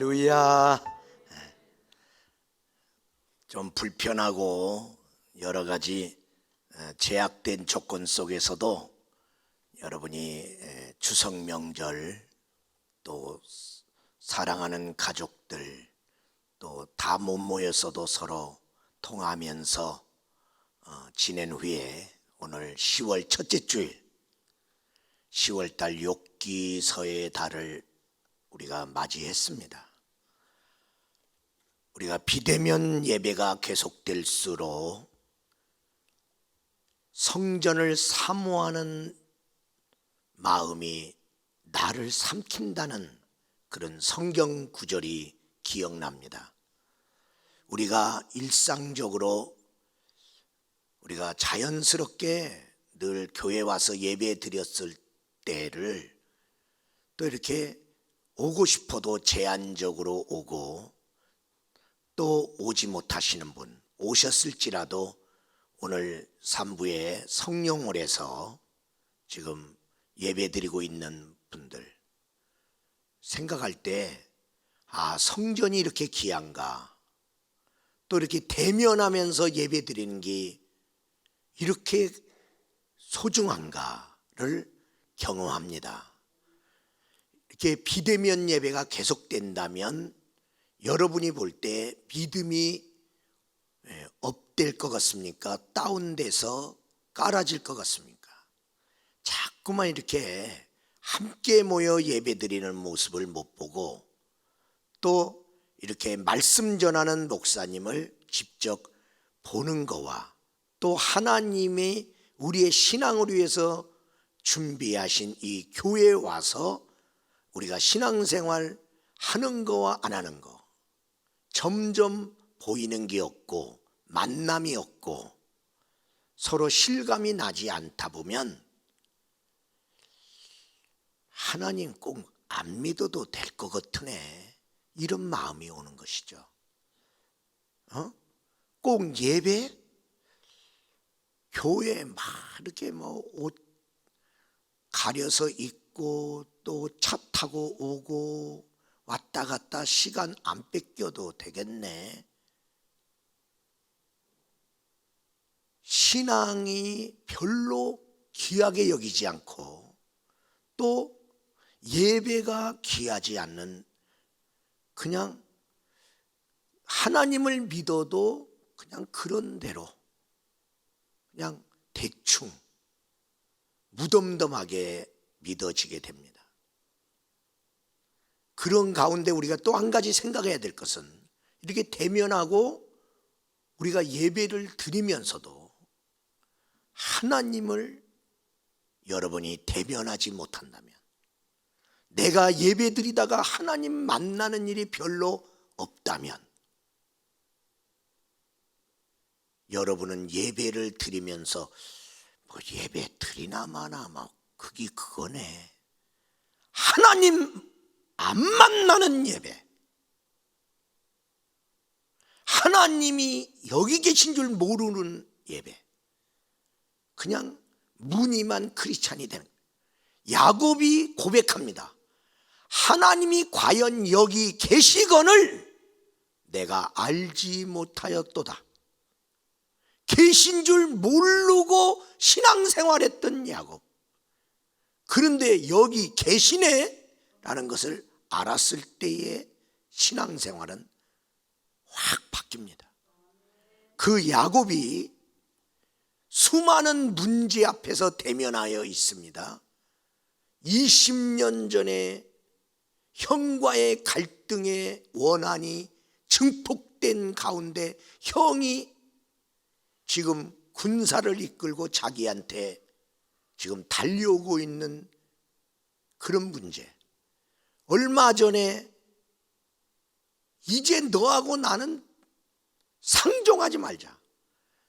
할렐루야. 좀 불편하고 여러 가지 제약된 조건 속에서도 여러분이 추석 명절 또 사랑하는 가족들 또 다 못 모였어도 서로 통하면서 지낸 후에 오늘 10월 첫째 주일 10월달 욥기서의 달을 우리가 맞이했습니다. 우리가 비대면 예배가 계속될수록 성전을 사모하는 마음이 나를 삼킨다는 그런 성경 구절이 기억납니다. 우리가 일상적으로 우리가 자연스럽게 늘 교회 와서 예배 드렸을 때를 또 이렇게 오고 싶어도 제한적으로 오고 또 오지 못하시는 분, 오셨을지라도 오늘 3부에 성령홀에서 지금 예배드리고 있는 분들 생각할 때 성전이 이렇게 귀한가, 또 이렇게 대면하면서 예배드리는 게 이렇게 소중한가를 경험합니다. 이렇게 비대면 예배가 계속된다면 여러분이 볼 때 믿음이 업될 것 같습니까? 다운돼서 깔아질 것 같습니까? 자꾸만 이렇게 함께 모여 예배드리는 모습을 못 보고 또 이렇게 말씀 전하는 목사님을 직접 보는 거와 또 하나님이 우리의 신앙을 위해서 준비하신 이 교회에 와서 우리가 신앙생활 하는 거와 안 하는 거 점점 보이는 게 없고 만남이 없고 서로 실감이 나지 않다 보면 하나님 꼭 안 믿어도 될 것 같으네, 이런 마음이 오는 것이죠. 꼭 예배? 교회 막 이렇게 옷 가려서 입고 또 차 타고 오고 왔다 갔다 시간 안 뺏겨도 되겠네. 신앙이 별로 귀하게 여기지 않고 또 예배가 귀하지 않는, 그냥 하나님을 믿어도 그냥 그런 대로 그냥 대충 무덤덤하게 믿어지게 됩니다. 그런 가운데 우리가 또 한 가지 생각해야 될 것은 이렇게 대면하고 우리가 예배를 드리면서도 하나님을 여러분이 대면하지 못한다면, 내가 예배 드리다가 하나님 만나는 일이 별로 없다면 여러분은 예배를 드리면서 예배 드리나 마나 그게 그거네, 하나님 안 만나는 예배, 하나님이 여기 계신 줄 모르는 예배, 그냥 무늬만 크리스찬이 되는. 야곱이 고백합니다. 하나님이 과연 여기 계시거늘 내가 알지 못하였도다. 계신 줄 모르고 신앙생활했던 야곱, 그런데 여기 계시네 라는 것을 알았을 때의 신앙생활은 확 바뀝니다. 그 야곱이 수많은 문제 앞에서 대면하여 있습니다. 20년 전에 형과의 갈등의 원한이 증폭된 가운데 형이 지금 군사를 이끌고 자기한테 지금 달려오고 있는 그런 문제, 얼마 전에 이제 너하고 나는 상종하지 말자,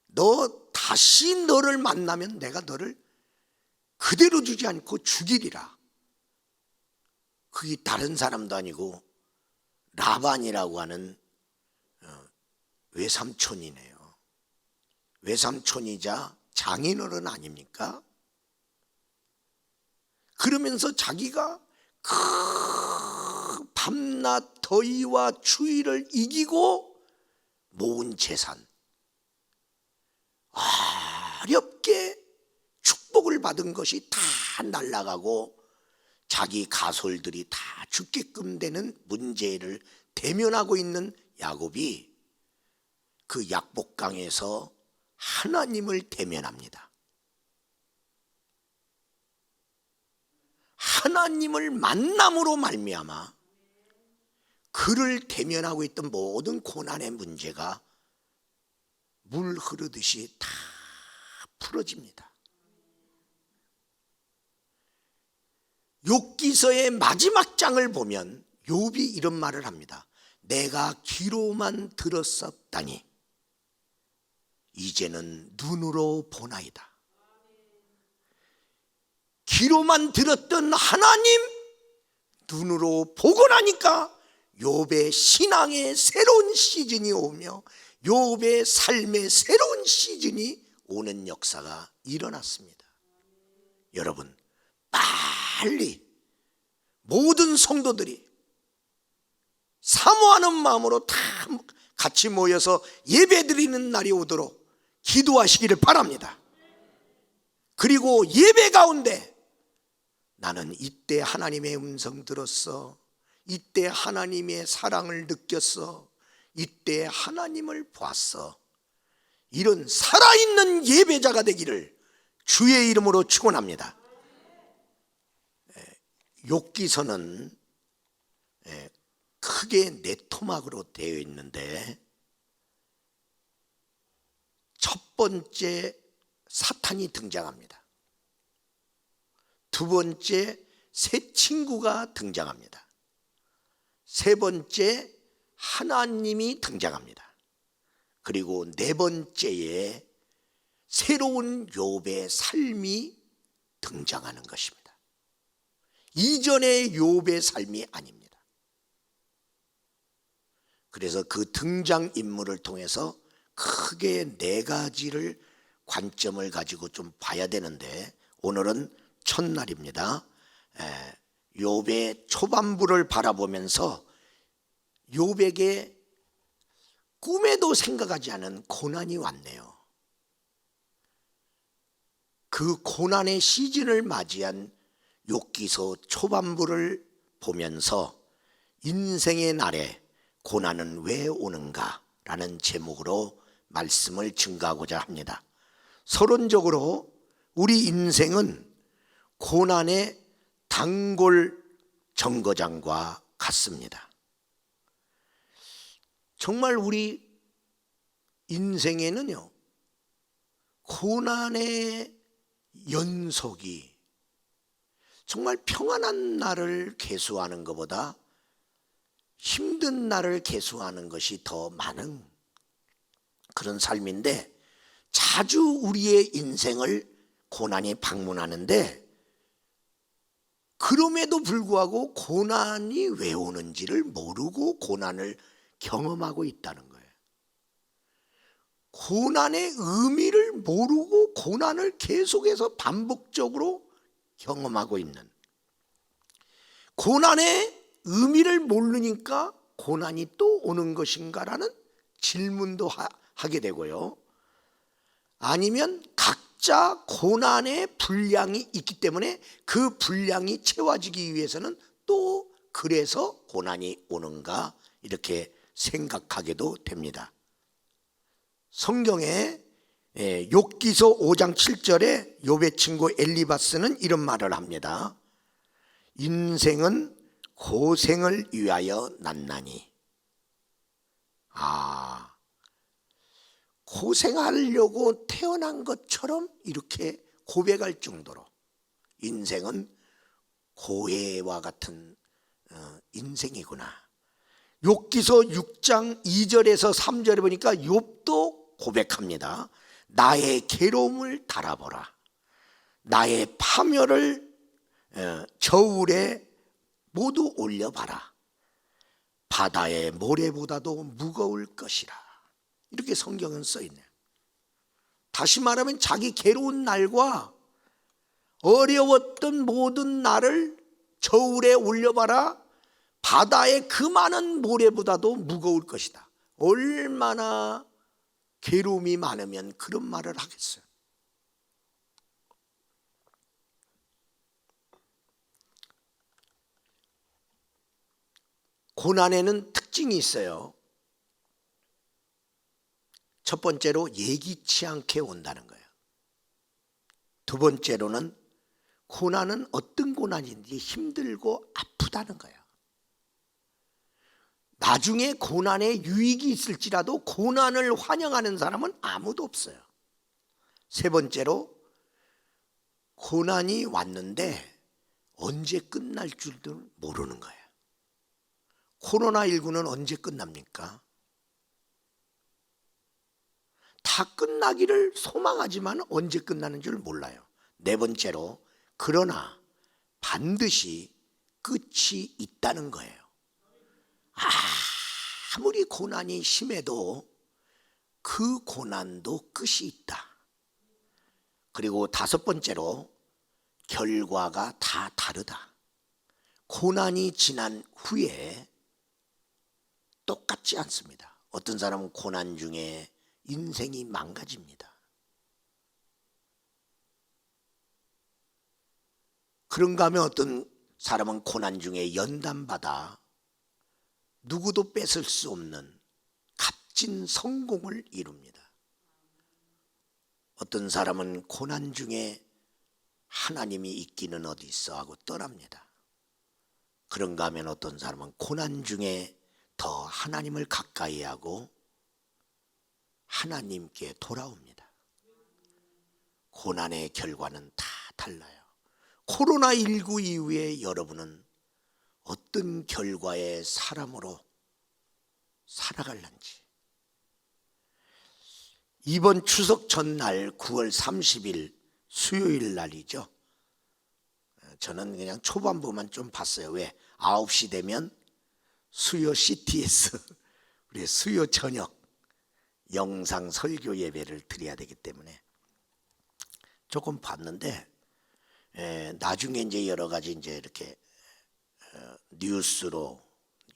너 다시 너를 만나면 내가 너를 그대로 주지 않고 죽이리라. 그게 다른 사람도 아니고 라반이라고 하는 외삼촌이네요. 외삼촌이자 장인어른 아닙니까? 그러면서 자기가 밤낮 더위와 추위를 이기고 모은 재산, 어렵게 축복을 받은 것이 다 날아가고 자기 가솔들이 다 죽게끔 되는 문제를 대면하고 있는 야곱이 그 약복강에서 하나님을 대면합니다. 하나님을 만남으로 말미암아 그를 대면하고 있던 모든 고난의 문제가 물 흐르듯이 다 풀어집니다. 욥기서의 마지막 장을 보면 욥이 이런 말을 합니다. 내가 귀로만 들었었다니 이제는 눈으로 보나이다. 귀로만 들었던 하나님 눈으로 보고 나니까 욥의 신앙의 새로운 시즌이 오며 욥의 삶의 새로운 시즌이 오는 역사가 일어났습니다. 여러분, 빨리 모든 성도들이 사모하는 마음으로 다 같이 모여서 예배드리는 날이 오도록 기도하시기를 바랍니다. 그리고 예배 가운데 나는 이때 하나님의 음성 들었어, 이때 하나님의 사랑을 느꼈어, 이때 하나님을 보았어, 이런 살아있는 예배자가 되기를 주의 이름으로 축원합니다. 욥기서는 크게 네 토막으로 되어 있는데, 첫 번째 사탄이 등장합니다. 두 번째 새 친구가 등장합니다. 세 번째 하나님이 등장합니다. 그리고 네 번째에 새로운 욥의 삶이 등장하는 것입니다. 이전의 욥의 삶이 아닙니다. 그래서 그 등장인물을 통해서 크게 네 가지를 관점을 가지고 좀 봐야 되는데, 오늘은 첫날입니다. 욥의 초반부를 바라보면서 욥에게 꿈에도 생각하지 않은 고난이 왔네요. 그 고난의 시즌을 맞이한 욥기서 초반부를 보면서 인생의 날에 고난은 왜 오는가 라는 제목으로 말씀을 증가하고자 합니다. 서론적으로 우리 인생은 고난의 단골 정거장과 같습니다. 정말 우리 인생에는요, 고난의 연속이 정말 평안한 날을 계수하는 것보다 힘든 날을 계수하는 것이 더 많은 그런 삶인데, 자주 우리의 인생을 고난이 방문하는데, 그럼에도 불구하고 고난이 왜 오는지를 모르고 고난을 경험하고 있다는 거예요. 고난의 의미를 모르고 고난을 계속해서 반복적으로 경험하고 있는, 고난의 의미를 모르니까 고난이 또 오는 것인가라는 질문도 하게 되고요. 아니면 각자 고난의 분량이 있기 때문에 그 분량이 채워지기 위해서는 또 그래서 고난이 오는가, 이렇게 생각하게도 됩니다. 성경에 욥기서 5장 7절에 욥의 친구 엘리바스는 이런 말을 합니다. 인생은 고생을 위하여 났나니. 고생하려고 태어난 것처럼 이렇게 고백할 정도로 인생은 고해와 같은 인생이구나. 욥기서 6장 2절에서 3절에 보니까 욥도 고백합니다. 나의 괴로움을 달아보라. 나의 파멸을 저울에 모두 올려봐라. 바다의 모래보다도 무거울 것이라. 이렇게 성경은 써있네요. 다시 말하면 자기 괴로운 날과 어려웠던 모든 날을 저울에 올려봐라. 바다의 그 많은 모래보다도 무거울 것이다. 얼마나 괴로움이 많으면 그런 말을 하겠어요. 고난에는 특징이 있어요. 첫 번째로 예기치 않게 온다는 거예요. 두 번째로는 고난은 어떤 고난인지 힘들고 아프다는 거예요. 나중에 고난에 유익이 있을지라도 고난을 환영하는 사람은 아무도 없어요. 세 번째로 고난이 왔는데 언제 끝날 줄도 모르는 거예요. 코로나19는 언제 끝납니까? 다 끝나기를 소망하지만 언제 끝나는 줄 몰라요. 네 번째로 그러나 반드시 끝이 있다는 거예요. 아무리 고난이 심해도 그 고난도 끝이 있다. 그리고 다섯 번째로 결과가 다 다르다. 고난이 지난 후에 똑같지 않습니다. 어떤 사람은 고난 중에 인생이 망가집니다. 그런가 하면 어떤 사람은 고난 중에 연단받아 누구도 뺏을 수 없는 값진 성공을 이룹니다. 어떤 사람은 고난 중에 하나님이 있기는 어디 있어 하고 떠납니다. 그런가 하면 어떤 사람은 고난 중에 더 하나님을 가까이 하고 하나님께 돌아옵니다. 고난의 결과는 다 달라요. 코로나19 이후에 여러분은 어떤 결과의 사람으로 살아갈는지. 이번 추석 전날 9월 30일 수요일 날이죠. 저는 그냥 초반부만 좀 봤어요. 왜? 9시 되면 수요 CTS 우리 수요 저녁 영상 설교 예배를 드려야 되기 때문에 조금 봤는데, 나중에 이제 여러 가지 이제 이렇게 뉴스로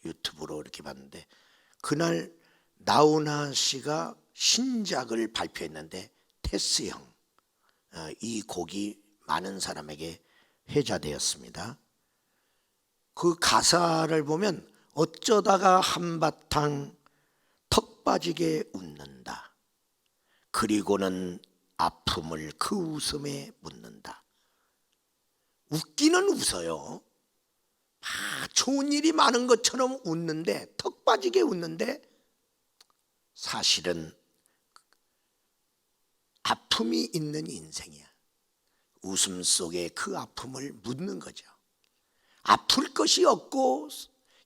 유튜브로 이렇게 봤는데, 그날 나훈아 씨가 신작을 발표했는데 테스 형, 이 곡이 많은 사람에게 회자되었습니다. 그 가사를 보면 어쩌다가 한바탕 턱 빠지게 웃는다. 그리고는 아픔을 그 웃음에 묻는다. 웃기는 웃어요. 좋은 일이 많은 것처럼 웃는데, 턱 빠지게 웃는데 사실은 아픔이 있는 인생이야. 웃음 속에 그 아픔을 묻는 거죠. 아플 것이 없고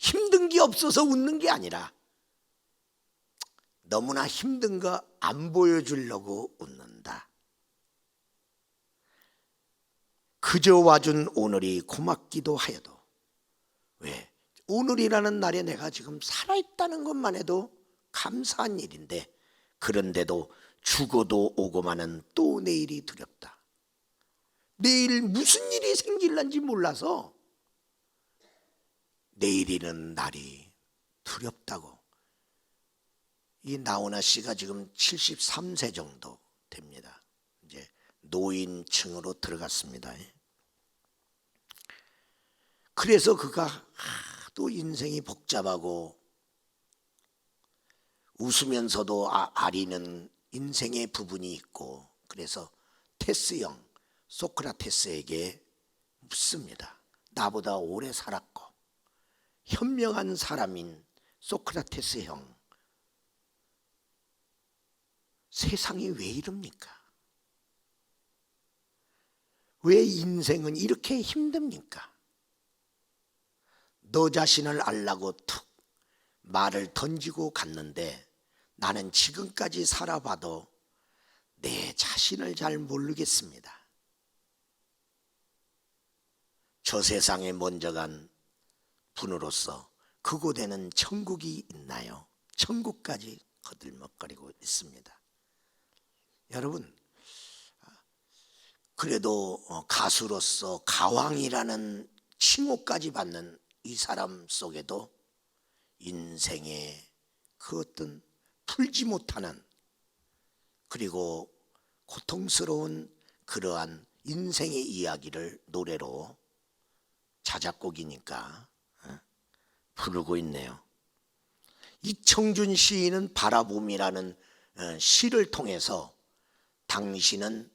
힘든 게 없어서 웃는 게 아니라 너무나 힘든 거 안 보여주려고 웃는다. 그저 와준 오늘이 고맙기도 하여도, 왜? 오늘이라는 날에 내가 지금 살아있다는 것만 해도 감사한 일인데, 그런데도 죽어도 오고 마는 또 내일이 두렵다. 내일 무슨 일이 생길는지 몰라서 내일이는 날이 두렵다고. 이 나훈아 씨가 지금 73세 정도 됩니다. 이제 노인층으로 들어갔습니다. 그래서 그가 또 인생이 복잡하고 웃으면서도 아리는 인생의 부분이 있고, 그래서 테스 형, 소크라테스에게 묻습니다. 나보다 오래 살았고 현명한 사람인 소크라테스 형, 세상이 왜 이럽니까? 왜 인생은 이렇게 힘듭니까? 너 자신을 알라고 툭 말을 던지고 갔는데, 나는 지금까지 살아봐도 내 자신을 잘 모르겠습니다. 저 세상에 먼저 간 분으로서 그곳에는 천국이 있나요? 천국까지 거들먹거리고 있습니다. 여러분, 그래도 가수로서 가왕이라는 칭호까지 받는 이 사람 속에도 인생의 그 어떤 풀지 못하는 그리고 고통스러운 그러한 인생의 이야기를 노래로 자작곡이니까 부르고 있네요. 이청준 시인은 바라봄이라는 시를 통해서 당신은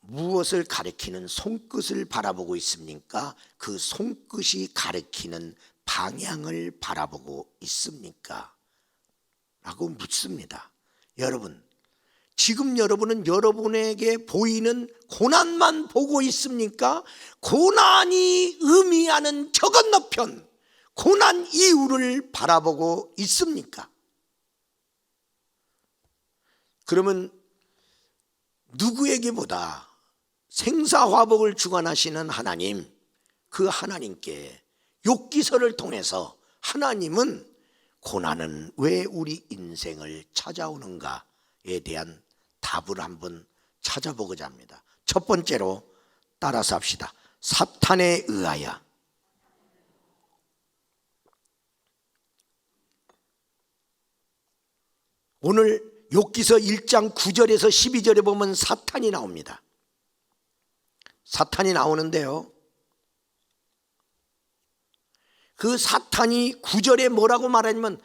무엇을 가리키는 손끝을 바라보고 있습니까? 그 손끝이 가리키는 방향을 바라보고 있습니까? 라고 묻습니다. 여러분, 지금 여러분은 여러분에게 보이는 고난만 보고 있습니까? 고난이 의미하는 저 건너편 고난 이후를 바라보고 있습니까? 그러면 누구에게보다 생사화복을 주관하시는 하나님, 그 하나님께 욥기서를 통해서 하나님은 고난은 왜 우리 인생을 찾아오는가에 대한 답을 한번 찾아보고자 합니다. 첫 번째로 따라서 합시다. 사탄에 의하여. 오늘 욥기서 1장 9절에서 12절에 보면 사탄이 나옵니다. 사탄이 나오는데요, 그 사탄이 9절에 뭐라고 말하냐면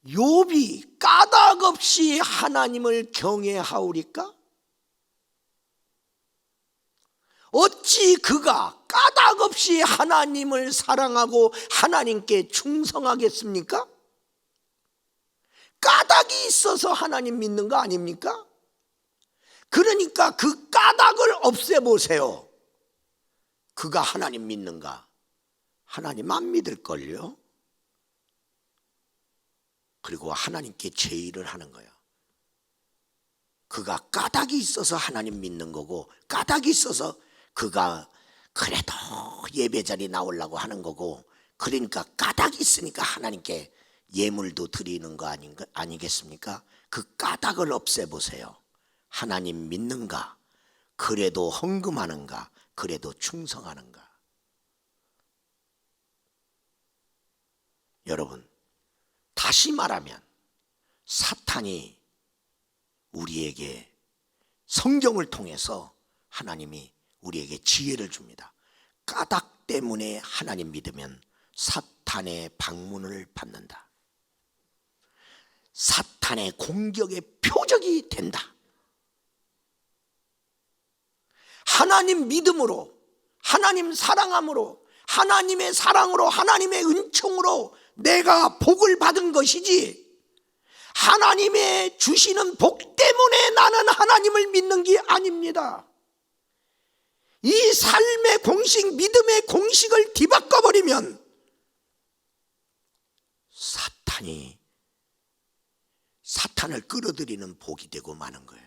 욥이 까닭없이 하나님을 경외하오리까? 어찌 그가 까닭없이 하나님을 사랑하고 하나님께 충성하겠습니까? 까닭이 있어서 하나님 믿는 거 아닙니까? 그러니까 그 까닭을 없애보세요. 그가 하나님 믿는가? 하나님 안 믿을걸요? 그리고 하나님께 제의를 하는 거예요. 그가 까닭이 있어서 하나님 믿는 거고, 까닭이 있어서 그가 그래도 예배자리 나오려고 하는 거고, 그러니까 까닭이 있으니까 하나님께 예물도 드리는 거 아니겠습니까? 그 까닭을 없애보세요. 하나님 믿는가? 그래도 헌금하는가? 그래도 충성하는가? 여러분, 다시 말하면 사탄이 우리에게 성경을 통해서 하나님이 우리에게 지혜를 줍니다. 까닭 때문에 하나님 믿으면 사탄의 방문을 받는다. 사탄의 공격의 표적이 된다. 하나님 믿음으로, 하나님 사랑함으로, 하나님의 사랑으로, 하나님의 은총으로 내가 복을 받은 것이지, 하나님의 주시는 복 때문에 나는 하나님을 믿는 게 아닙니다. 이 삶의 공식, 믿음의 공식을 뒤바꿔버리면 사탄을 끌어들이는 복이 되고 마는 거예요.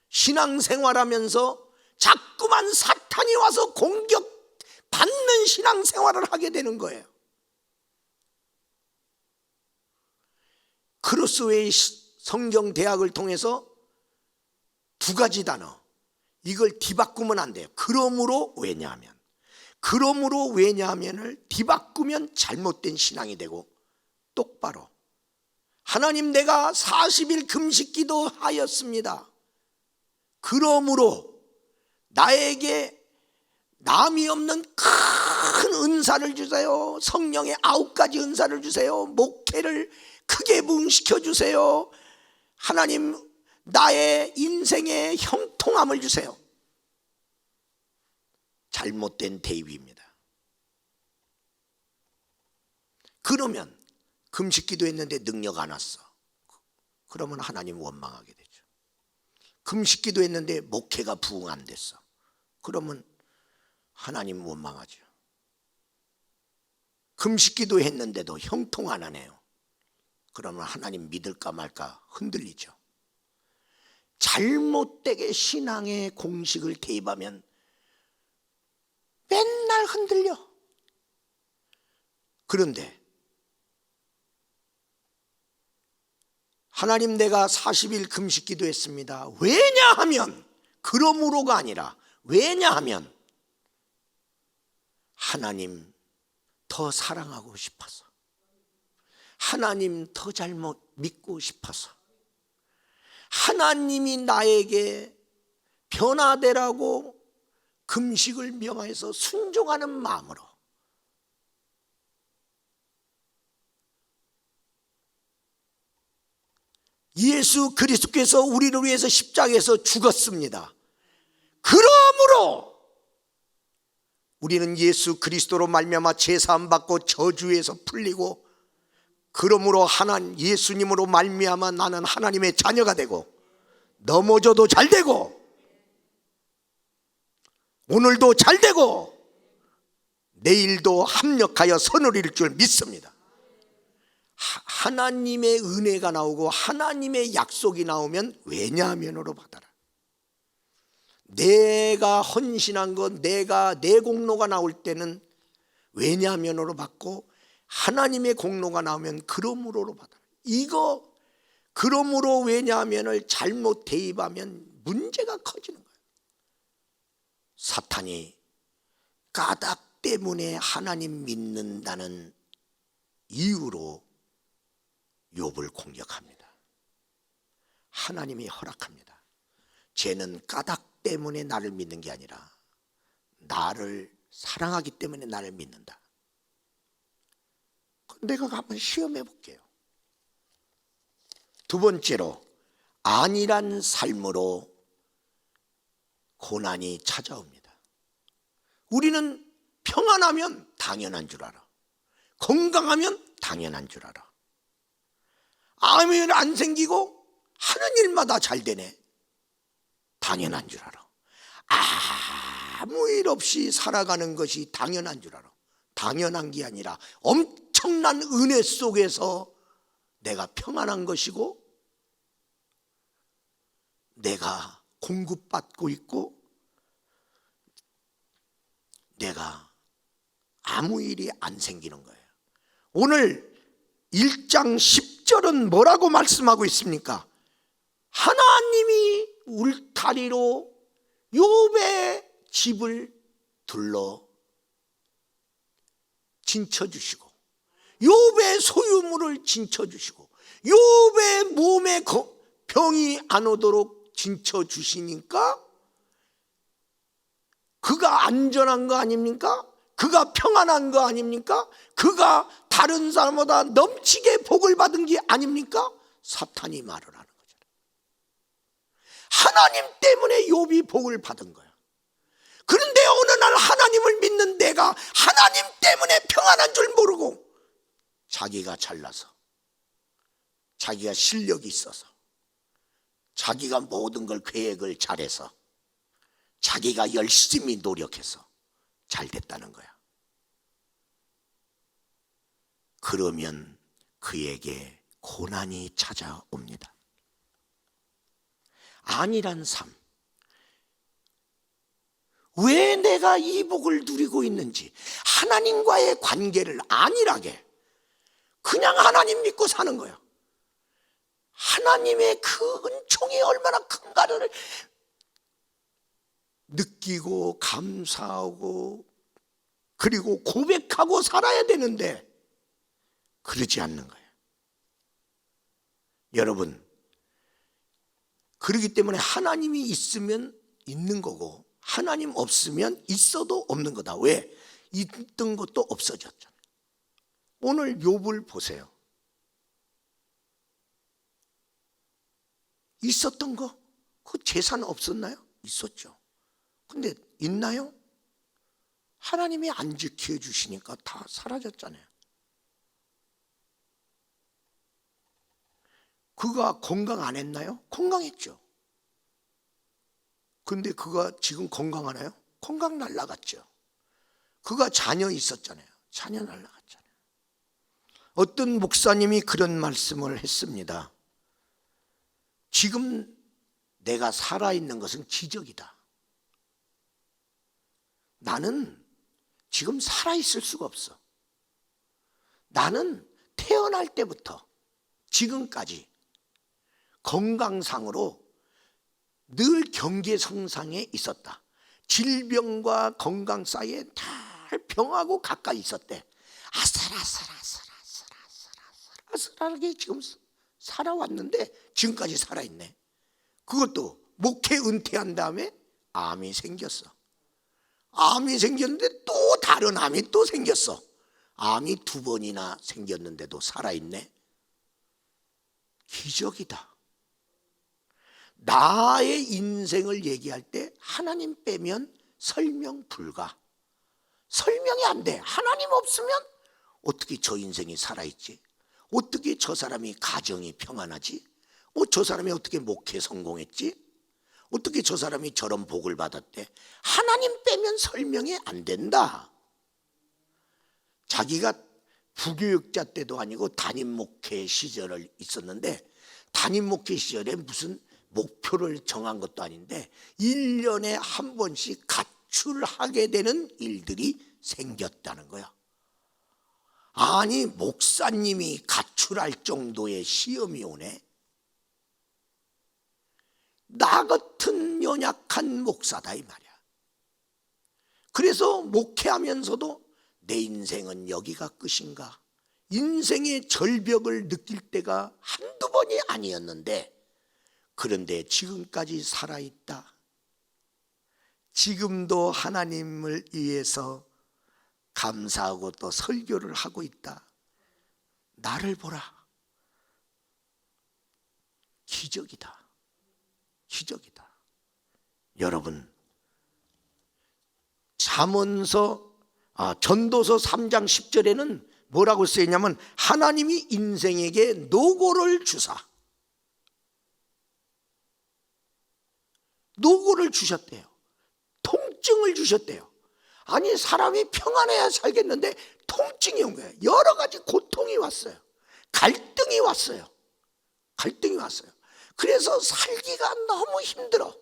신앙생활하면서 자꾸만 사탄이 와서 공격받는 신앙생활을 하게 되는 거예요. 크로스웨이 성경대학을 통해서 두 가지 단어, 이걸 뒤바꾸면 안 돼요. 그러므로 왜냐하면을 뒤바꾸면 잘못된 신앙이 되고, 똑바로 하나님 내가 40일 금식기도 하였습니다. 그러므로 나에게 남이 없는 큰 은사를 주세요. 성령의 9가지 은사를 주세요. 목회를 크게 부흥시켜 주세요. 하나님 나의 인생의 형통함을 주세요. 잘못된 대입입니다. 그러면 금식기도 했는데 능력 안 왔어. 그러면 하나님 원망하게 되죠. 금식기도 했는데 목회가 부흥 안 됐어. 그러면 하나님 원망하죠. 금식기도 했는데도 형통 안 하네요. 그러면 하나님 믿을까 말까 흔들리죠. 잘못되게 신앙의 공식을 대입하면 맨날 흔들려. 그런데 하나님 내가 40일 금식기도 했습니다. 왜냐하면, 그러므로가 아니라 왜냐하면 하나님 더 사랑하고 싶어서, 하나님 더 잘못 믿고 싶어서, 하나님이 나에게 변화되라고 금식을 명하여서 순종하는 마음으로 예수 그리스도께서 우리를 위해서 십자가에서 죽었습니다. 그러므로 우리는 예수 그리스도로 말미암아 제사함 받고 저주에서 풀리고, 그러므로 하나님 예수님으로 말미암아 나는 하나님의 자녀가 되고, 넘어져도 잘 되고 오늘도 잘 되고 내일도 합력하여 선을 이룰 줄 믿습니다. 하나님의 은혜가 나오고 하나님의 약속이 나오면 왜냐하면으로 받아라. 내가 헌신한 것, 내가 내 공로가 나올 때는 왜냐하면으로 받고, 하나님의 공로가 나오면 그러므로로 받아라. 이거 그러므로 왜냐하면을 잘못 대입하면 문제가 커지는 거예요. 사탄이 까닭 때문에 하나님 믿는다는 이유로 욥을 공격합니다. 하나님이 허락합니다. 쟤는 까닭 때문에 나를 믿는 게 아니라 나를 사랑하기 때문에 나를 믿는다. 내가 한번 시험해 볼게요. 두 번째로, 안일한 삶으로 고난이 찾아옵니다. 우리는 평안하면 당연한 줄 알아. 건강하면 당연한 줄 알아. 아무 일 안 생기고 하는 일마다 잘 되네, 당연한 줄 알아. 아무 일 없이 살아가는 것이 당연한 줄 알아. 당연한 게 아니라 엄청난 은혜 속에서 내가 평안한 것이고, 내가 공급받고 있고, 내가 아무 일이 안 생기는 거예요. 오늘 1장 10절은 뭐라고 말씀하고 있습니까? 하나님이 울타리로 욥의 집을 둘러 진쳐주시고, 욥의 소유물을 진쳐주시고, 욥의 몸에 병이 안 오도록 진쳐주시니까 그가 안전한 거 아닙니까? 그가 평안한 거 아닙니까? 그가 다른 사람보다 넘치게 복을 받은 게 아닙니까? 사탄이 말을 하는 거잖아요. 하나님 때문에 욥이 복을 받은 거야. 그런데 어느 날 하나님을 믿는 내가 하나님 때문에 평안한 줄 모르고, 자기가 잘나서, 자기가 실력이 있어서, 자기가 모든 걸 계획을 잘해서, 자기가 열심히 노력해서 잘 됐다는 거야. 그러면 그에게 고난이 찾아옵니다. 안일한 삶. 왜 내가 이 복을 누리고 있는지, 하나님과의 관계를 안일하게 그냥 하나님 믿고 사는 거야. 하나님의 그 은총이 얼마나 큰가를 느끼고 감사하고 그리고 고백하고 살아야 되는데 그러지 않는 거예요. 여러분, 그렇기 때문에 하나님이 있으면 있는 거고 하나님 없으면 있어도 없는 거다. 왜? 있던 것도 없어졌잖아요. 오늘 욥을 보세요. 있었던 거, 그 재산 없었나요? 있었죠. 근데 있나요? 하나님이 안 지켜주시니까 다 사라졌잖아요. 그가 건강 안 했나요? 건강했죠. 근데 그가 지금 건강하나요? 건강 날라갔죠. 그가 자녀 있었잖아요. 자녀 날라갔잖아요. 어떤 목사님이 그런 말씀을 했습니다. 지금 내가 살아있는 것은 기적이다. 나는 지금 살아있을 수가 없어. 나는 태어날 때부터 지금까지 건강상으로 늘 경계선상에 있었다. 질병과 건강 사이에 다 병하고 가까이 있었대. 아슬아슬하게 지금 살아왔는데 지금까지 살아있네. 그것도 목회 은퇴한 다음에 암이 생겼어. 암이 생겼는데 또 다른 암이 또 생겼어. 암이 2번이나 생겼는데도 살아있네. 기적이다. 나의 인생을 얘기할 때 하나님 빼면 설명 불가. 설명이 안 돼. 하나님 없으면 어떻게 저 인생이 살아있지? 어떻게 저 사람이 가정이 평안하지? 저 사람이 어떻게 목회 성공했지? 어떻게 저 사람이 저런 복을 받았대? 하나님 빼면 설명이 안 된다. 자기가 부교육자 때도 아니고 담임 목회 시절을 있었는데, 담임 목회 시절에 무슨 목표를 정한 것도 아닌데 1년에 한 번씩 가출하게 되는 일들이 생겼다는 거야. 아니, 목사님이 가출할 정도의 시험이 오네. 나 같은 연약한 목사다 이 말이야. 그래서 목회하면서도 내 인생은 여기가 끝인가? 인생의 절벽을 느낄 때가 한두 번이 아니었는데, 그런데 지금까지 살아있다. 지금도 하나님을 위해서 감사하고 또 설교를 하고 있다. 나를 보라. 기적이다. 기적이다. 여러분, 전도서 3장 10절에는 뭐라고 쓰였냐면, 하나님이 인생에게 노고를 주사, 노고를 주셨대요. 통증을 주셨대요. 아니, 사람이 평안해야 살겠는데 통증이 온 거예요. 여러 가지 고통이 왔어요. 갈등이 왔어요. 갈등이 왔어요. 그래서 살기가 너무 힘들어.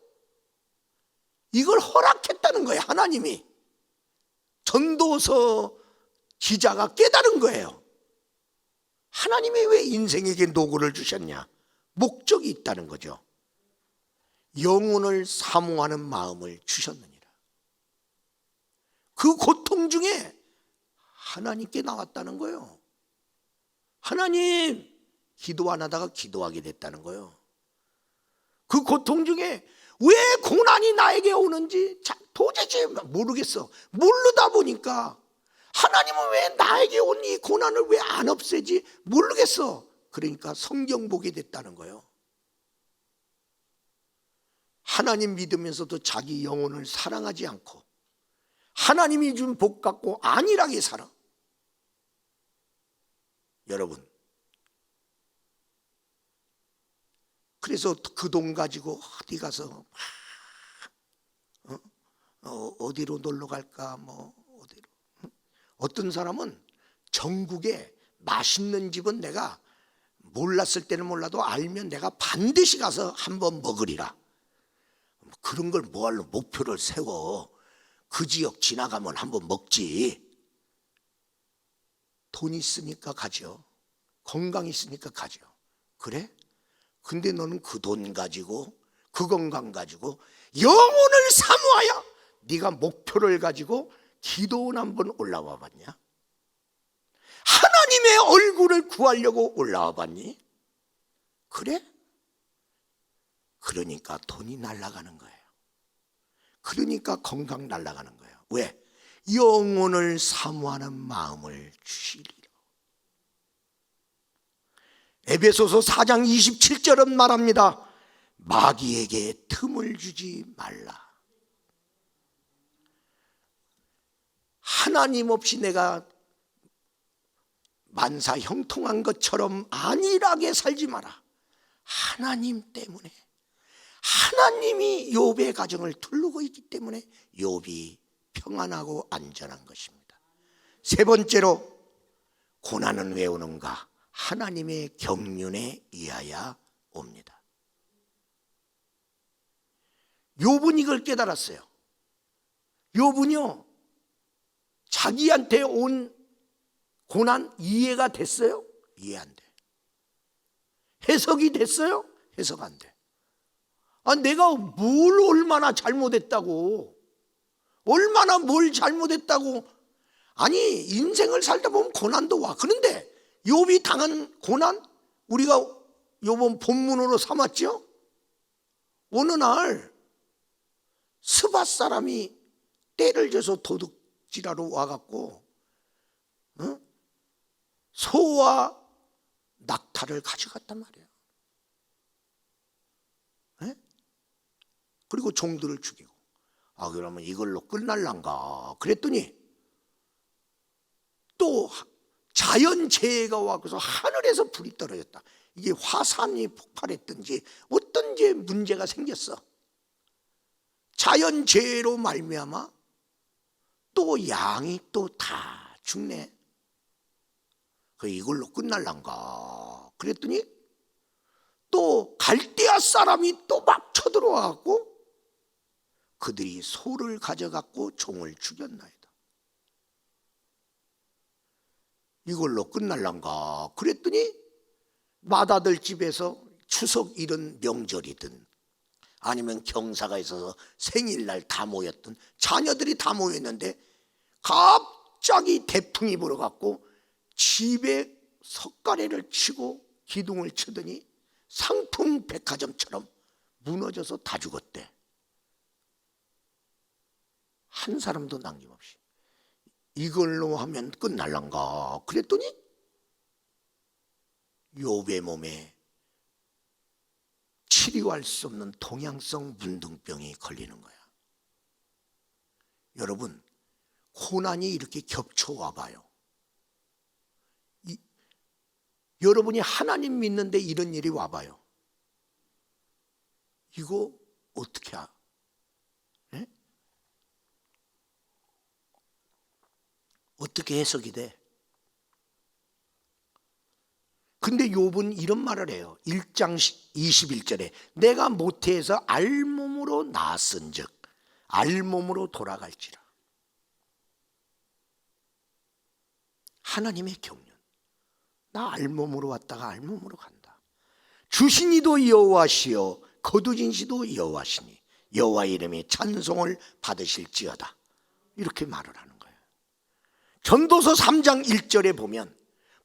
이걸 허락했다는 거예요, 하나님이. 전도서 기자가 깨달은 거예요. 하나님이 왜 인생에게 노고를 주셨냐? 목적이 있다는 거죠. 영혼을 사모하는 마음을 주셨느니라. 그 고통 중에 하나님께 나왔다는 거예요. 하나님, 기도 안 하다가 기도하게 됐다는 거예요. 그 고통 중에 왜 고난이 나에게 오는지 도대체 모르겠어. 모르다 보니까 하나님은 왜 나에게 온 이 고난을 왜 안 없애지 모르겠어. 그러니까 성경 보게 됐다는 거예요. 하나님 믿으면서도 자기 영혼을 사랑하지 않고 하나님이 준 복 갖고 안일하게 살아. 여러분, 그래서 그 돈 가지고 어디 가서 어디로 놀러 갈까, 어디로. 어떤 사람은 전국에 맛있는 집은 내가 몰랐을 때는 몰라도 알면 내가 반드시 가서 한번 먹으리라. 그런 걸 뭐하러 목표를 세워. 그 지역 지나가면 한번 먹지. 돈 있으니까 가죠. 건강 있으니까 가죠. 그래? 근데 너는 그 돈 가지고, 그 건강 가지고 영혼을 사모하여 네가 목표를 가지고 기도원 한번 올라와 봤냐? 하나님의 얼굴을 구하려고 올라와 봤니? 그래? 그러니까 돈이 날아가는 거예요. 그러니까 건강 날아가는 거예요. 왜? 영혼을 사모하는 마음을 주시리라. 에베소서 4장 27절은 말합니다. 마귀에게 틈을 주지 말라. 하나님 없이 내가 만사 형통한 것처럼 안일하게 살지 마라. 하나님 때문에, 하나님이 욥의 가정을 두르고 있기 때문에 욥이 평안하고 안전한 것입니다. 세 번째로, 고난은 왜 오는가? 하나님의 경륜에 의하여 옵니다. 욥은 이걸 깨달았어요. 욥은요, 자기한테 온 고난 이해가 됐어요? 이해 안 돼. 해석이 됐어요? 해석 안 돼. 내가 뭘 얼마나 잘못했다고, 얼마나 뭘 잘못했다고 아니 인생을 살다 보면 고난도 와. 그런데 욥이 당한 고난 우리가 요번 본문으로 삼았죠. 어느 날 스밧 사람이 떼를 져서 도둑질하러 와갖고 소와 낙타를 가져갔단 말이에요. 네? 그리고 종들을 죽이고 그러면 이걸로 끝날란가 그랬더니 또 자연재해가 와서 하늘에서 불이 떨어졌다. 이게 화산이 폭발했든지 어떤지 문제가 생겼어. 자연재해로 말미암아 또 양이 또 다 죽네. 이걸로 끝날란가 그랬더니 또 갈대아 사람이 또 막 쳐들어와갖고 그들이 소를 가져갖고 종을 죽였나이다. 이걸로 끝날란가 그랬더니 마다들 집에서 추석 이런 명절이든 아니면 경사가 있어서 생일날 다 모였던 자녀들이 다 모였는데 갑자기 태풍이 불어갖고 집에 석가래를 치고 기둥을 치더니 상품 백화점처럼 무너져서 다 죽었대. 한 사람도 남김없이. 이걸로 하면 끝날란가 그랬더니 욥의 몸에 치료할 수 없는 동양성 문둥병이 걸리는 거야. 여러분 고난이 이렇게 겹쳐와 봐요. 여러분이 하나님 믿는데 이런 일이 와봐요. 이거 어떻게 네? 어떻게 해석이 돼? 근데 욥은 이런 말을 해요. 1장 21절에 내가 모태에서 알몸으로 나았은즉 알몸으로 돌아갈지라. 하나님의 경륜. 나 알몸으로 왔다가 알몸으로 간다. 주신 이도 여호와시요 거두신 이도 여호와시니 여호와 이름이 찬송을 받으실지어다. 이렇게 말을 하는 거예요. 전도서 3장 1절에 보면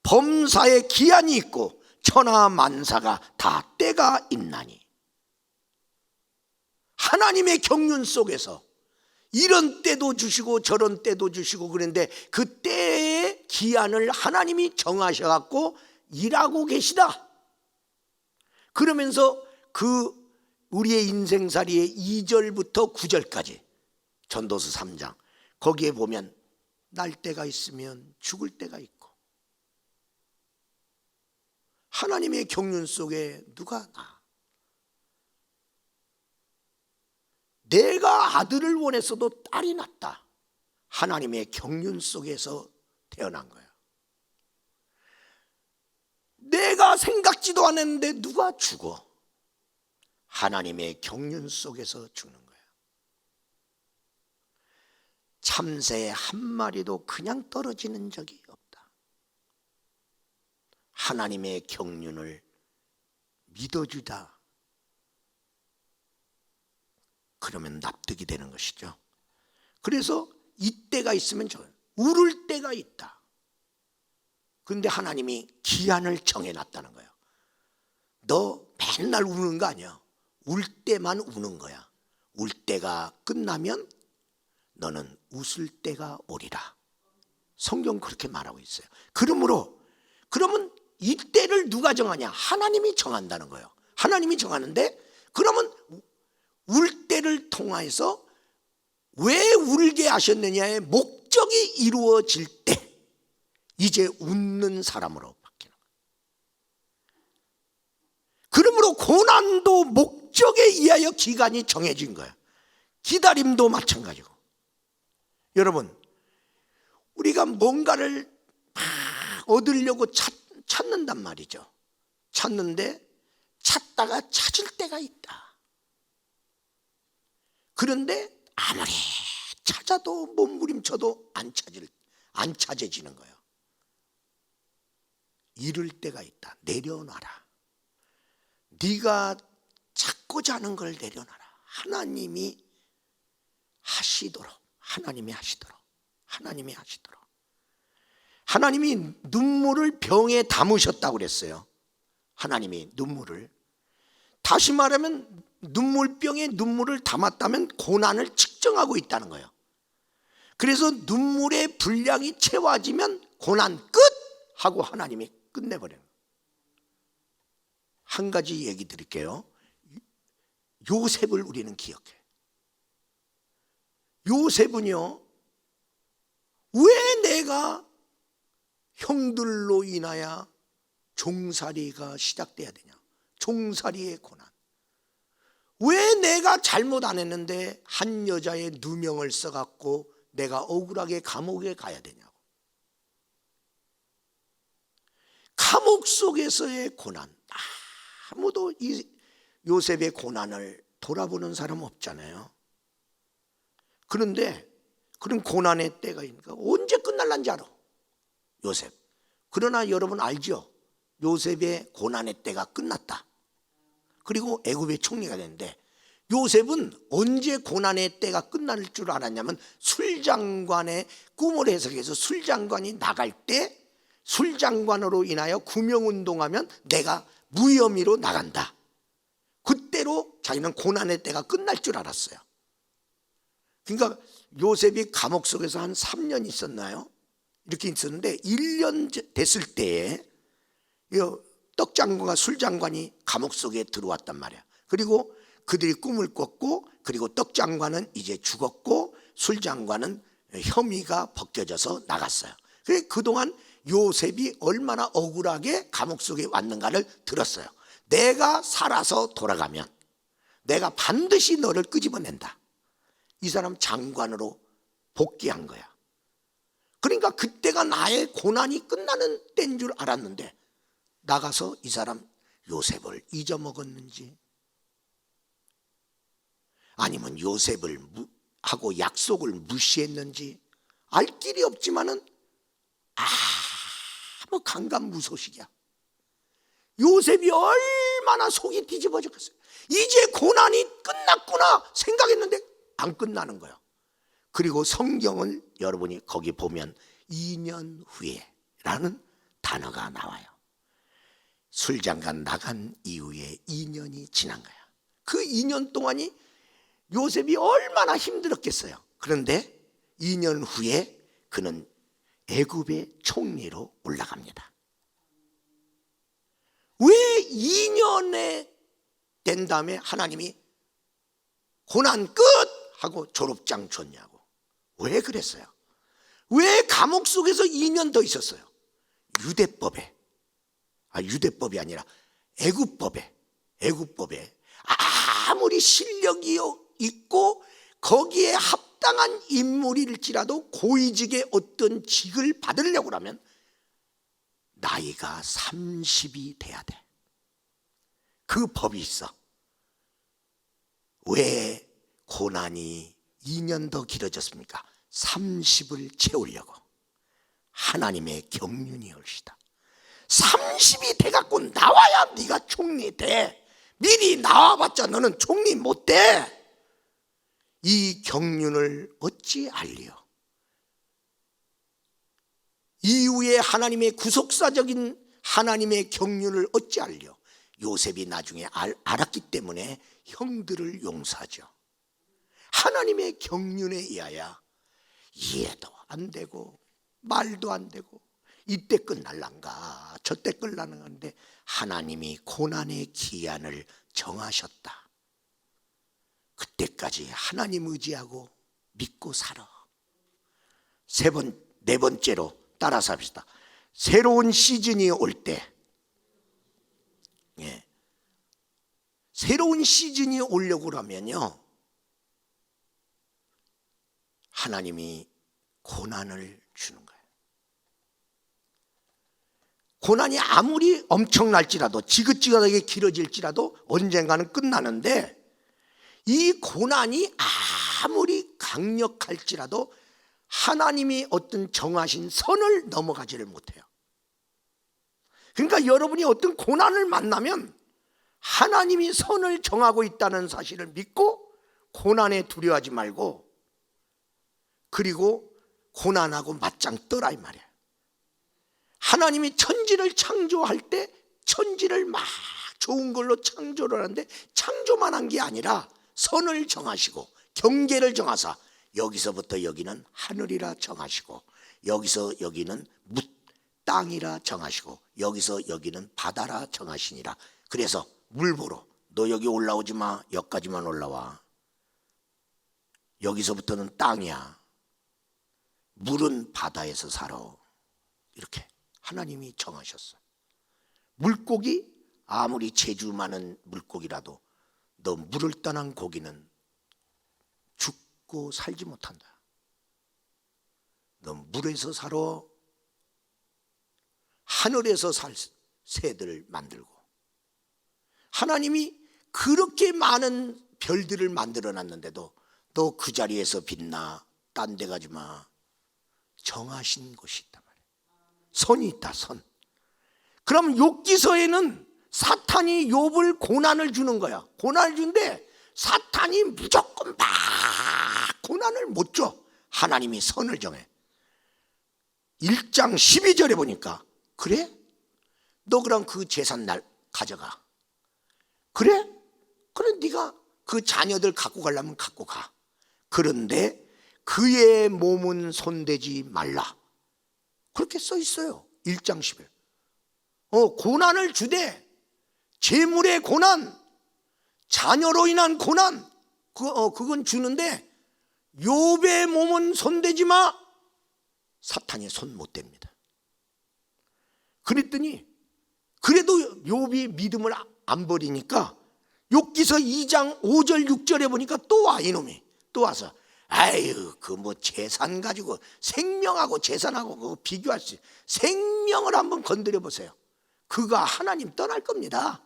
범사에 기한이 있고 천하 만사가 다 때가 있나니 하나님의 경륜 속에서 이런 때도 주시고 저런 때도 주시고 그런데 그 때의 기한을 하나님이 정하셔갖고 일하고 계시다. 그러면서 그 우리의 인생살이의 2절부터 9절까지 전도서 3장 거기에 보면 날 때가 있으면 죽을 때가 있고 하나님의 경륜 속에 누가 나 내가 아들을 원했어도 딸이 낳다. 하나님의 경륜 속에서 태어난 거예요. 내가 생각지도 않았는데 누가 죽어. 하나님의 경륜 속에서 죽는 거예요. 참새 한 마리도 그냥 떨어지는 적이 없다. 하나님의 경륜을 믿어주다. 그러면 납득이 되는 것이죠. 그래서 이때가 있으면 울을 때가 있다. 그런데 하나님이 기한을 정해놨다는 거예요. 너 맨날 우는 거 아니야. 울 때만 우는 거야. 울 때가 끝나면 너는 웃을 때가 오리라. 성경 그렇게 말하고 있어요. 그러면 이때를 누가 정하냐? 하나님이 정한다는 거예요. 하나님이 정하는데 그러면 울 때를 통해서 왜 울게 하셨느냐의 목적이 이루어질 때 이제 웃는 사람으로 바뀌는 거예요. 그러므로 고난도 목적에 의하여 기간이 정해진 거예요. 기다림도 마찬가지고. 여러분 우리가 뭔가를 막 얻으려고 찾는단 말이죠. 찾는데 찾다가 찾을 때가 있다. 그런데 아무리 찾아도 몸부림쳐도 안 찾아지는 거예요. 이럴 때가 있다. 내려놔라. 네가 찾고자 하는 걸 내려놔라. 하나님이 하시도록. 하나님이 눈물을 병에 담으셨다고 그랬어요. 하나님이 눈물을, 다시 말하면 눈물병에 눈물을 담았다면 고난을 측정하고 있다는 거예요. 그래서 눈물의 분량이 채워지면 고난 끝 하고 하나님이 끝내버려요. 한 가지 얘기 드릴게요. 요셉을 우리는 기억해. 요셉은요, 왜 내가 형들로 인하여 종살이가 시작돼야 되냐? 종살이의 고난. 왜 내가 잘못 안 했는데 한 여자의 누명을 써갖고 내가 억울하게 감옥에 가야 되냐고. 감옥 속에서의 고난. 아무도 이 요셉의 고난을 돌아보는 사람 없잖아요. 그런데 그런 고난의 때가 있으니까 언제 끝날란지 알아, 요셉. 그러나 여러분 알죠? 요셉의 고난의 때가 끝났다. 그리고 애굽의 총리가 됐는데, 요셉은 언제 고난의 때가 끝날 줄 알았냐면 술장관의 꿈을 해석해서 술장관이 나갈 때 술장관으로 인하여 구명운동하면 내가 무혐의로 나간다. 그때로 자기는 고난의 때가 끝날 줄 알았어요. 그러니까 요셉이 감옥 속에서 한 3년 있었나요? 이렇게 있었는데 1년 됐을 때에 떡장관과 술장관이 감옥 속에 들어왔단 말이야. 그리고 그들이 꿈을 꿨고, 그리고 떡장관은 이제 죽었고 술장관은 혐의가 벗겨져서 나갔어요. 그래서 그동안 요셉이 얼마나 억울하게 감옥 속에 왔는가를 들었어요. 내가 살아서 돌아가면 내가 반드시 너를 끄집어낸다. 이 사람 장관으로 복귀한 거야. 그러니까 그때가 나의 고난이 끝나는 때인 줄 알았는데 나가서 이 사람 요셉을 잊어먹었는지, 아니면 요셉을 하고 약속을 무시했는지 알 길이 없지만은 아무 강간무소식이야. 요셉이 얼마나 속이 뒤집어졌겠어요. 이제 고난이 끝났구나 생각했는데 안 끝나는 거예요. 그리고 성경을 여러분이 거기 보면 2년 후에라는 단어가 나와요. 술장관 나간 이후에 2년이 지난 거야. 그 2년 동안이 요셉이 얼마나 힘들었겠어요. 그런데 2년 후에 그는 애굽의 총리로 올라갑니다. 왜 2년에 된 다음에 하나님이 고난 끝 하고 졸업장 줬냐고. 왜 그랬어요? 왜 감옥 속에서 2년 더 있었어요? 유대법에, 유대법이 아니라 애굽법에 아무리 실력이 있고 거기에 합당한 인물일지라도 고위직의 어떤 직을 받으려고 하면 나이가 30이 돼야 돼. 그 법이 있어. 왜 고난이 2년 더 길어졌습니까? 30을 채우려고. 하나님의 경륜이 올시다. 30이 돼갖고 나와야 네가 총리 돼. 미리 나와봤자 너는 총리 못 돼. 이 경륜을 어찌 알리요? 이후에 하나님의 구속사적인 하나님의 경륜을 어찌 알려? 요셉이 나중에 알았기 때문에 형들을 용서하죠. 하나님의 경륜에 의하여 이해도 안 되고 말도 안 되고 이때 끝날란가 저때 끝날란가인데 하나님이 고난의 기한을 정하셨다. 그때까지 하나님 의지하고 믿고 살아. 네 번째로 따라서 합시다. 새로운 시즌이 올 때, 새로운 시즌이 오려고 하면요, 하나님이 고난을 주는 거예요. 고난이 아무리 엄청날지라도 지긋지긋하게 길어질지라도 언젠가는 끝나는데, 이 고난이 아무리 강력할지라도 하나님이 어떤 정하신 선을 넘어가지를 못해요. 그러니까 여러분이 어떤 고난을 만나면 하나님이 선을 정하고 있다는 사실을 믿고 고난에 두려워하지 말고, 그리고 고난하고 맞짱 떠라 이 말이에요. 하나님이 천지를 창조할 때 천지를 막 좋은 걸로 창조를 하는데 창조만 한 게 아니라 선을 정하시고 경계를 정하사 여기서부터 여기는 하늘이라 정하시고 여기서 여기는 땅이라 정하시고 여기서 여기는 바다라 정하시니라. 그래서 물보러 너 여기 올라오지 마. 여기까지만 올라와. 여기서부터는 땅이야. 물은 바다에서 살아. 이렇게 하나님이 정하셨어. 물고기 아무리 재주 많은 물고기라도 너 물을 떠난 고기는 죽고 살지 못한다. 너 물에서 살아. 하늘에서 살 새들을 만들고 하나님이 그렇게 많은 별들을 만들어 놨는데도 너 그 자리에서 빛나. 딴 데 가지 마. 정하신 곳이 있단 말이에요. 선이 있다. 선. 그럼 욥기서에는 사탄이 욥을 고난을 주는 거야. 고난을 주는데 사탄이 무조건 막 고난을 못 줘. 하나님이 선을 정해. 1장 12절에 보니까 그래? 너 그럼 그 재산 날 가져가. 그래? 그래 네가 그 자녀들 갖고 가려면 갖고 가. 그런데 그의 몸은 손대지 말라. 그렇게 써 있어요. 1장 10일. 고난을 주되 재물의 고난, 자녀로 인한 고난 그건 주는데 욥의 몸은 손대지 마. 사탄이 손 못 댑니다. 그랬더니 그래도 욥이 믿음을 안 버리니까 욥기서 2장 5절 6절에 보니까 또 와. 이놈이 또 와서 아유 그 뭐 재산 가지고 생명하고 재산하고 그거 비교할 수 있어요. 생명을 한번 건드려 보세요. 그가 하나님 떠날 겁니다.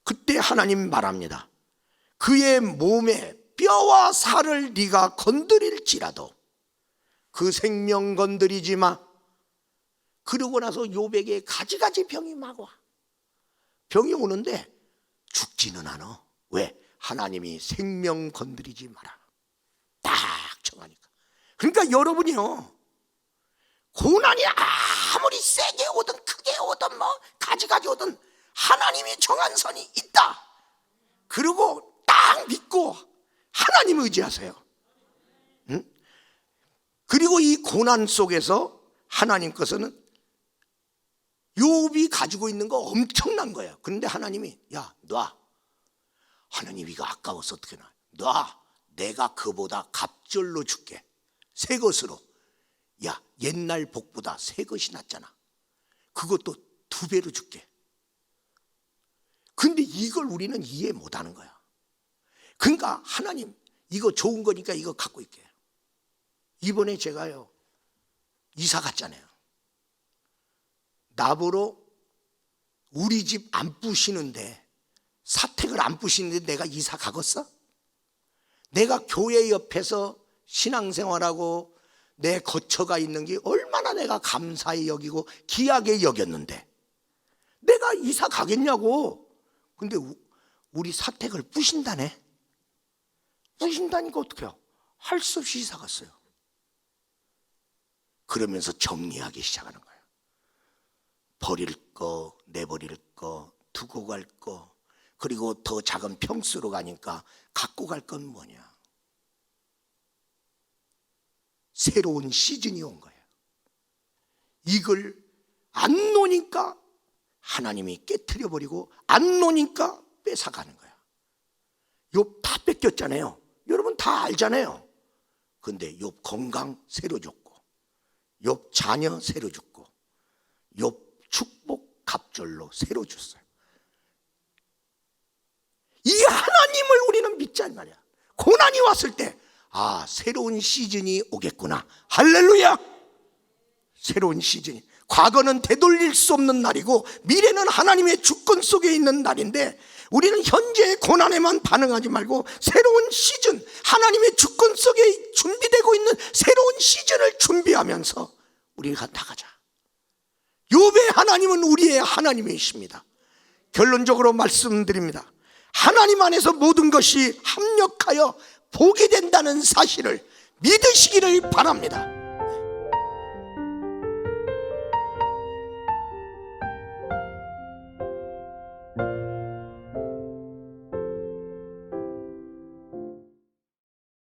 그때 하나님 말합니다. 그의 몸에 뼈와 살을 네가 건드릴지라도 그 생명 건드리지 마. 그러고 나서 욥에게 가지가지 병이 막 와. 병이 오는데 죽지는 않아. 왜? 하나님이 생명 건드리지 마라. 딱 정하니까. 그러니까 여러분이요, 고난이 아무리 세게 오든 크게 오든 뭐 가지가지 오든 하나님이 정한 선이 있다. 그리고 딱 믿고 하나님 의지하세요. 응? 그리고 이 고난 속에서 하나님 것은 욥이 가지고 있는 거 엄청난 거예요. 그런데 하나님이 야 놔. 하나님 이거 아까워서 어떻게 놔. 놔. 내가 그보다 갑절로 줄게. 새 것으로. 야 옛날 복보다 새 것이 낫잖아. 그것도 2배로 줄게. 근데 이걸 우리는 이해 못하는 거야. 그러니까 하나님 이거 좋은 거니까 이거 갖고 있게. 이번에 제가요 이사 갔잖아요. 나보러 우리 집 안 부시는데 사택을 안 부시는데 내가 이사 가겠어? 내가 교회 옆에서 신앙생활하고 내 거처가 있는 게 얼마나 내가 감사히 여기고 귀하게 여겼는데 내가 이사 가겠냐고. 근데 우리 사택을 부신다네. 부신다니까 어떡해요? 할 수 없이 이사 갔어요. 그러면서 정리하기 시작하는 거예요. 버릴 거, 내버릴 거, 두고 갈 거, 그리고 더 작은 평수로 가니까 갖고 갈 건 뭐냐? 새로운 시즌이 온 거예요. 이걸 안 놓으니까 하나님이 깨트려 버리고 안 놓으니까 뺏어가는 거야. 욥 다 뺏겼잖아요. 여러분 다 알잖아요. 근데 욥 건강 새로 줬고 욥 자녀 새로 줬고 욥 축복 갑절로 새로 줬어요. 이 하나님을 우리는 믿자는 말이야. 고난이 왔을 때 새로운 시즌이 오겠구나. 할렐루야. 새로운 시즌이. 과거는 되돌릴 수 없는 날이고 미래는 하나님의 주권 속에 있는 날인데 우리는 현재의 고난에만 반응하지 말고 새로운 시즌, 하나님의 주권 속에 준비되고 있는 새로운 시즌을 준비하면서 우리가 나가자. 욥의 하나님은 우리의 하나님이십니다. 결론적으로 말씀드립니다. 하나님 안에서 모든 것이 합력하여 복이 된다는 사실을 믿으시기를 바랍니다.